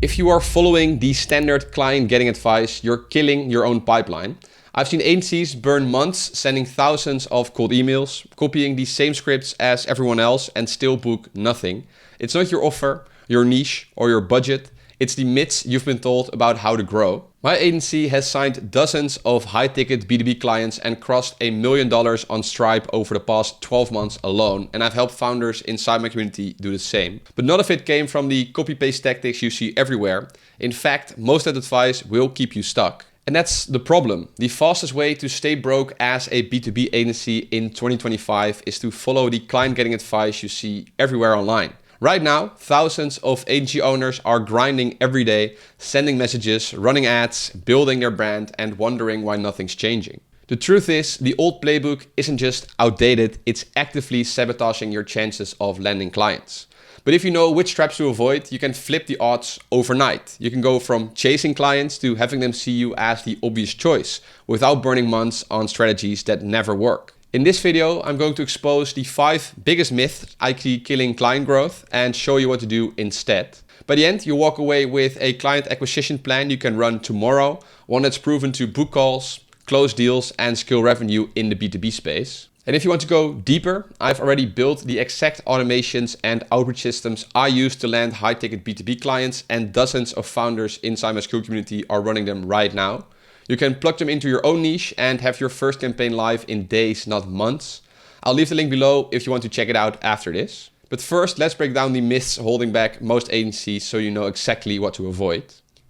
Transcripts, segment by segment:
If you are following the standard client getting advice, you're killing your own pipeline. I've seen agencies burn months sending thousands of cold emails, copying the same scripts as everyone else and still book nothing. It's not your offer, your niche, or your budget. It's the myths you've been told about how to grow. My agency has signed dozens of high-ticket B2B clients and crossed $1 million on Stripe over the past 12 months alone, and I've helped founders inside my community do the same. But none of it came from the copy-paste tactics you see everywhere. In fact, most of that advice will keep you stuck. And that's the problem. The fastest way to stay broke as a B2B agency in 2025 is to follow the client getting advice you see everywhere online. Right now, thousands of agency owners are grinding every day, sending messages, running ads, building their brand, and wondering why nothing's changing. The truth is, the old playbook isn't just outdated, it's actively sabotaging your chances of landing clients. But if you know which traps to avoid, you can flip the odds overnight. You can go from chasing clients to having them see you as the obvious choice, without burning months on strategies that never work. In this video, I'm going to expose the 5 biggest myths I see killing client growth and show you what to do instead. By the end, you walk away with a client acquisition plan you can run tomorrow, one that's proven to book calls, close deals, and scale revenue in the B2B space. And if you want to go deeper, I've already built the exact automations and outreach systems I use to land high-ticket B2B clients, and dozens of founders inside my school community are running them right now. You can plug them into your own niche and have your first campaign live in days, not months. I'll leave the link below if you want to check it out after this. But first, let's break down the myths holding back most agencies so you know exactly what to avoid.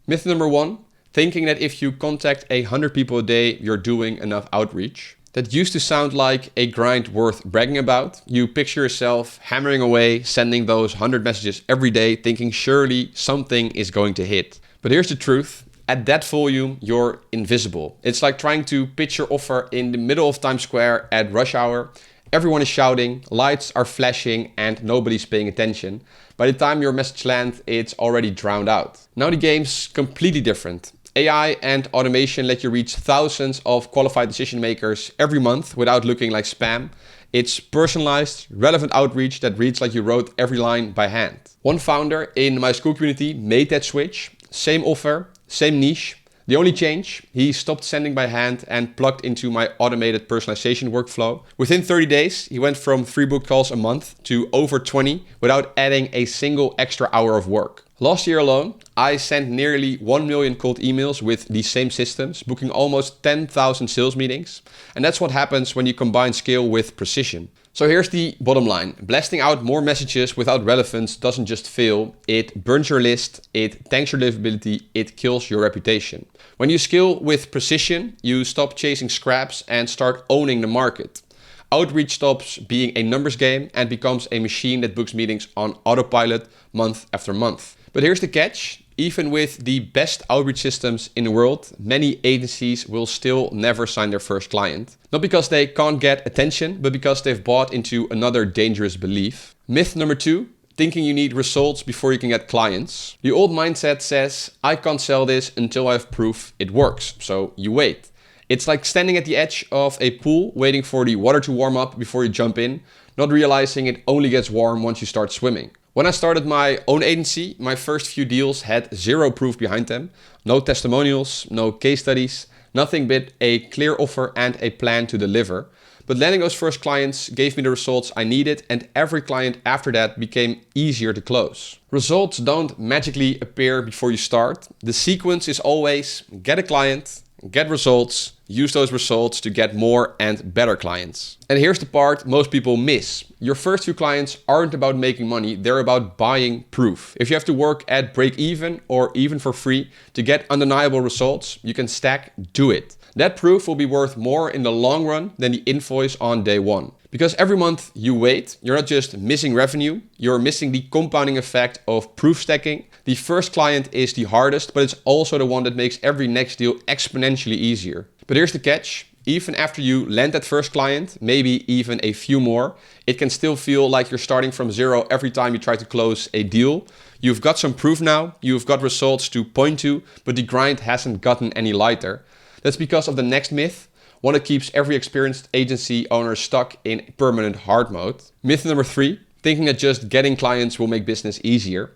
Myth number 1, thinking that if you contact 100 people a day, you're doing enough outreach. That used to sound like a grind worth bragging about. You picture yourself hammering away, sending those 100 messages every day, thinking surely something is going to hit. But here's the truth. At that volume, you're invisible. It's like trying to pitch your offer in the middle of Times Square at rush hour. Everyone is shouting, lights are flashing, and nobody's paying attention. By the time your message lands, it's already drowned out. Now the game's completely different. AI and automation let you reach thousands of qualified decision makers every month without looking like spam. It's personalized, relevant outreach that reads like you wrote every line by hand. One founder in my school community made that switch. Same offer, same niche. The only change, he stopped sending by hand and plugged into my automated personalization workflow. Within 30 days, he went from 3 booked calls a month to over 20 without adding a single extra hour of work. Last year alone, I sent nearly 1 million cold emails with these same systems, booking almost 10,000 sales meetings. And that's what happens when you combine scale with precision. So here's the bottom line. Blasting out more messages without relevance doesn't just fail, it burns your list, it tanks your livability, it kills your reputation. When you scale with precision, you stop chasing scraps and start owning the market. Outreach stops being a numbers game and becomes a machine that books meetings on autopilot month after month. But here's the catch. Even with the best outreach systems in the world, many agencies will still never sign their first client. Not because they can't get attention, but because they've bought into another dangerous belief. Myth number 2, thinking you need results before you can get clients. The old mindset says, I can't sell this until I have proof it works. So you wait. It's like standing at the edge of a pool, waiting for the water to warm up before you jump in, not realizing it only gets warm once you start swimming. When I started my own agency, my first few deals had 0 proof behind them. No testimonials, no case studies, nothing but a clear offer and a plan to deliver. But landing those first clients gave me the results I needed, and every client after that became easier to close. Results don't magically appear before you start. The sequence is always get a client, get results, use those results to get more and better clients. And here's the part most people miss. Your first few clients aren't about making money, they're about buying proof. If you have to work at break even or even for free to get undeniable results, you can stack, do it. That proof will be worth more in the long run than the invoice on day 1. Because every month you wait, you're not just missing revenue, you're missing the compounding effect of proof stacking. The first client is the hardest, but it's also the one that makes every next deal exponentially easier. But here's the catch. Even after you land that first client, maybe even a few more, it can still feel like you're starting from 0 every time you try to close a deal. You've got some proof now, you've got results to point to, but the grind hasn't gotten any lighter. That's because of the next myth, one that keeps every experienced agency owner stuck in permanent hard mode. Myth number 3, thinking that just getting clients will make business easier.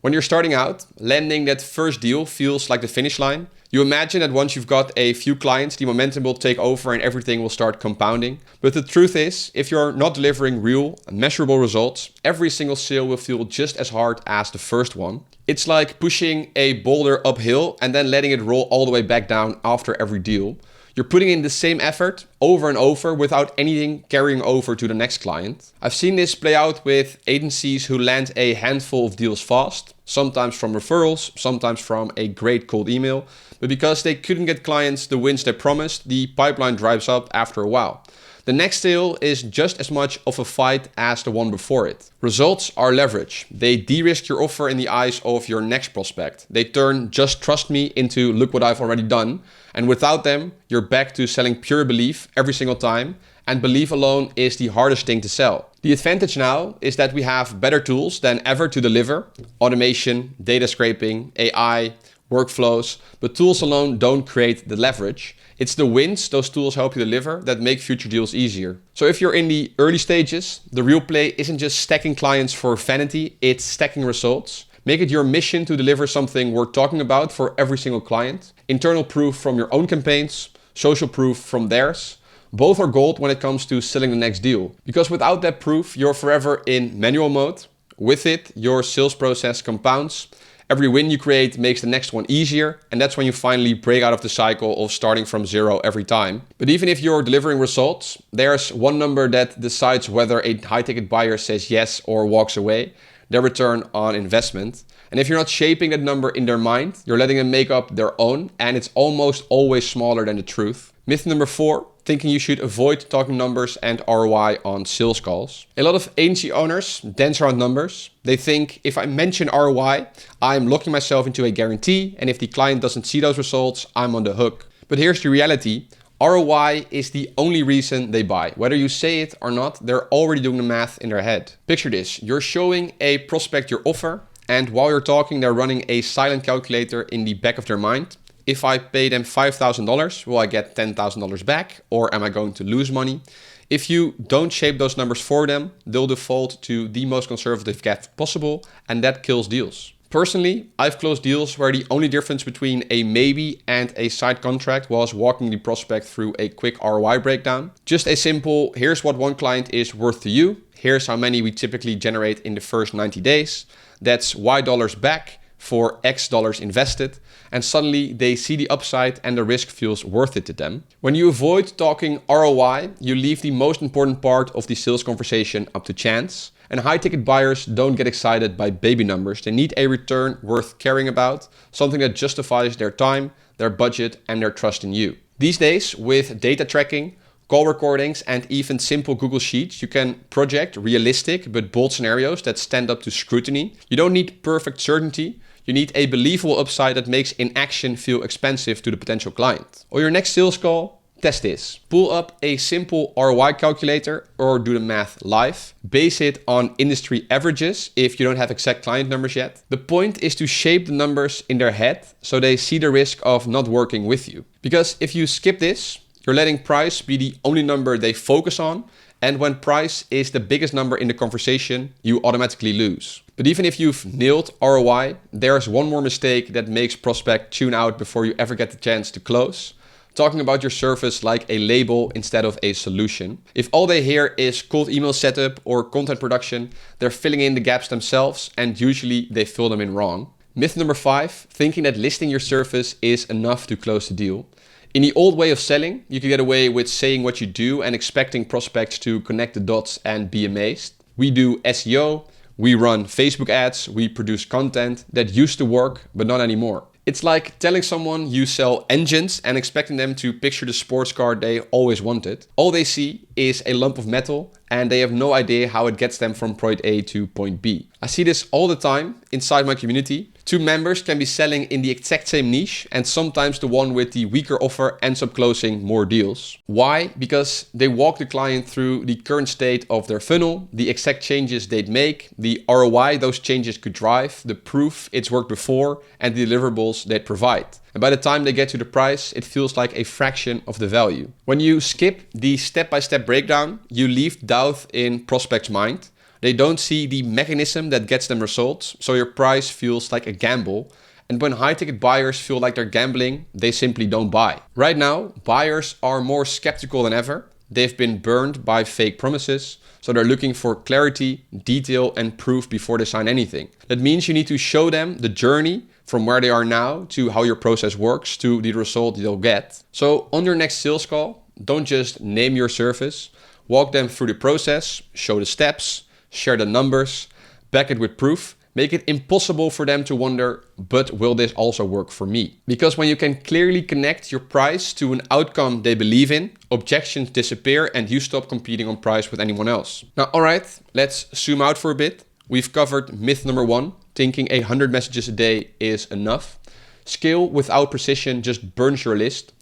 When you're starting out, landing that first deal feels like the finish line. You imagine that once you've got a few clients, the momentum will take over and everything will start compounding. But the truth is, if you're not delivering real and measurable results, every single sale will feel just as hard as the first one. It's like pushing a boulder uphill and then letting it roll all the way back down after every deal. You're putting in the same effort over and over without anything carrying over to the next client. I've seen this play out with agencies who land a handful of deals fast, sometimes from referrals, sometimes from a great cold email. But because they couldn't get clients the wins they promised, the pipeline dries up after a while. The next sale is just as much of a fight as the one before it. Results are leverage. They de-risk your offer in the eyes of your next prospect. They turn just trust me into look what I've already done. And without them, you're back to selling pure belief every single time. And belief alone is the hardest thing to sell. The advantage now is that we have better tools than ever to deliver. Automation, data scraping, AI, workflows. But tools alone don't create the leverage. It's the wins those tools help you deliver that make future deals easier. So if you're in the early stages, the real play isn't just stacking clients for vanity, it's stacking results. Make it your mission to deliver something worth talking about for every single client. Internal proof from your own campaigns, social proof from theirs. Both are gold when it comes to selling the next deal. Because without that proof, you're forever in manual mode. With it, your sales process compounds. Every win you create makes the next one easier, and that's when you finally break out of the cycle of starting from zero every time. But even if you're delivering results, there's one number that decides whether a high-ticket buyer says yes or walks away, their return on investment. And if you're not shaping that number in their mind, you're letting them make up their own, and it's almost always smaller than the truth. Myth number 4, thinking you should avoid talking numbers and ROI on sales calls. A lot of agency owners dance around numbers. They think if I mention ROI, I'm locking myself into a guarantee, and if the client doesn't see those results, I'm on the hook. But here's the reality. ROI is the only reason they buy. Whether you say it or not, they're already doing the math in their head. Picture this, you're showing a prospect your offer, and while you're talking, they're running a silent calculator in the back of their mind. If I pay them $5,000, will I get $10,000 back, or am I going to lose money? If you don't shape those numbers for them, they'll default to the most conservative guess possible, and that kills deals. Personally, I've closed deals where the only difference between a maybe and a side contract was walking the prospect through a quick ROI breakdown. Just a simple, here's what one client is worth to you, here's how many we typically generate in the first 90 days, that's Y dollars back for X dollars invested, and suddenly they see the upside and the risk feels worth it to them. When you avoid talking ROI, you leave the most important part of the sales conversation up to chance. And high-ticket buyers don't get excited by baby numbers. They need a return worth caring about, something that justifies their time, their budget, and their trust in you. These days, with data tracking, call recordings, and even simple Google Sheets, you can project realistic but bold scenarios that stand up to scrutiny. You don't need perfect certainty. You need a believable upside that makes inaction feel expensive to the potential client. On your next sales call, test this. Pull up a simple ROI calculator or do the math live. Base it on industry averages if you don't have exact client numbers yet. The point is to shape the numbers in their head so they see the risk of not working with you. Because if you skip this, you're letting price be the only number they focus on. And when price is the biggest number in the conversation, you automatically lose. But even if you've nailed ROI, there's one more mistake that makes prospect tune out before you ever get the chance to close. Talking about your service like a label instead of a solution. If all they hear is cold email setup or content production, they're filling in the gaps themselves, and usually they fill them in wrong. Myth number 5, thinking that listing your service is enough to close the deal. In the old way of selling, you could get away with saying what you do and expecting prospects to connect the dots and be amazed. We do SEO, we run Facebook ads, we produce content that used to work, but not anymore. It's like telling someone you sell engines and expecting them to picture the sports car they always wanted. All they see is a lump of metal and they have no idea how it gets them from point A to point B. I see this all the time inside my community. 2 members can be selling in the exact same niche, and sometimes the one with the weaker offer ends up closing more deals. Why? Because they walk the client through the current state of their funnel, the exact changes they'd make, the ROI those changes could drive, the proof it's worked before, and the deliverables they'd provide. And by the time they get to the price, it feels like a fraction of the value. When you skip the step-by-step breakdown, you leave doubt in prospect's mind. They don't see the mechanism that gets them results, so your price feels like a gamble. And when high-ticket buyers feel like they're gambling, they simply don't buy. Right now, buyers are more skeptical than ever. They've been burned by fake promises, so they're looking for clarity, detail, and proof before they sign anything. That means you need to show them the journey from where they are now to how your process works to the result they'll get. So on your next sales call, don't just name your service. Walk them through the process, show the steps, share the numbers, back it with proof. Make it impossible for them to wonder, but will this also work for me? Because when you can clearly connect your price to an outcome they believe in, objections disappear and you stop competing on price with anyone else. Now, all right, let's zoom out for a bit. We've covered myth number 1, thinking 100 messages a day is enough. Scale without precision just burns your list.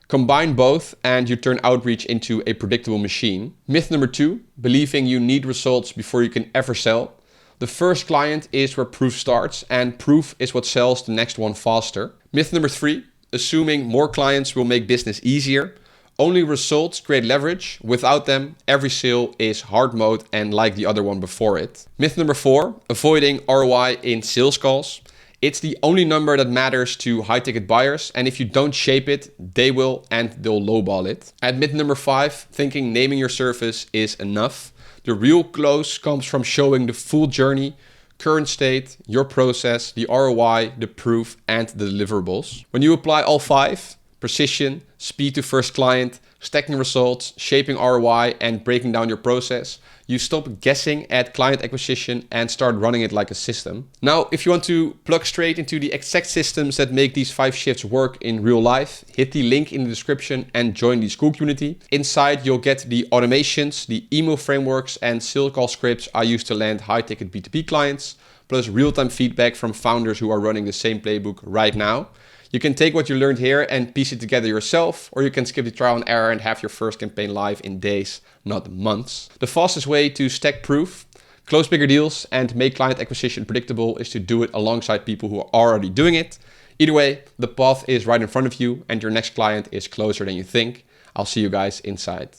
Combine both and you turn outreach into a predictable machine. Myth number 2, believing you need results before you can ever sell. The first client is where proof starts, and proof is what sells the next one faster. Myth number 3, assuming more clients will make business easier. Only results create leverage. Without them, every sale is hard mode and like the other one before it. Myth number 4, avoiding ROI in sales calls. It's the only number that matters to high-ticket buyers, and if you don't shape it, they will, and they'll lowball it. And myth number 5, thinking naming your service is enough. The real close comes from showing the full journey, current state, your process, the ROI, the proof, and the deliverables. When you apply all 5, precision, speed to first client, stacking results, shaping ROI, and breaking down your process, you stop guessing at client acquisition and start running it like a system. Now, if you want to plug straight into the exact systems that make these 5 shifts work in real life, hit the link in the description and join the school community. Inside, you'll get the automations, the email frameworks, and sales call scripts I use to land high-ticket B2B clients, plus real-time feedback from founders who are running the same playbook right now. You can take what you learned here and piece it together yourself, or you can skip the trial and error and have your first campaign live in days, not months. The fastest way to stack proof, close bigger deals, and make client acquisition predictable is to do it alongside people who are already doing it. Either way, the path is right in front of you and your next client is closer than you think. I'll see you guys inside.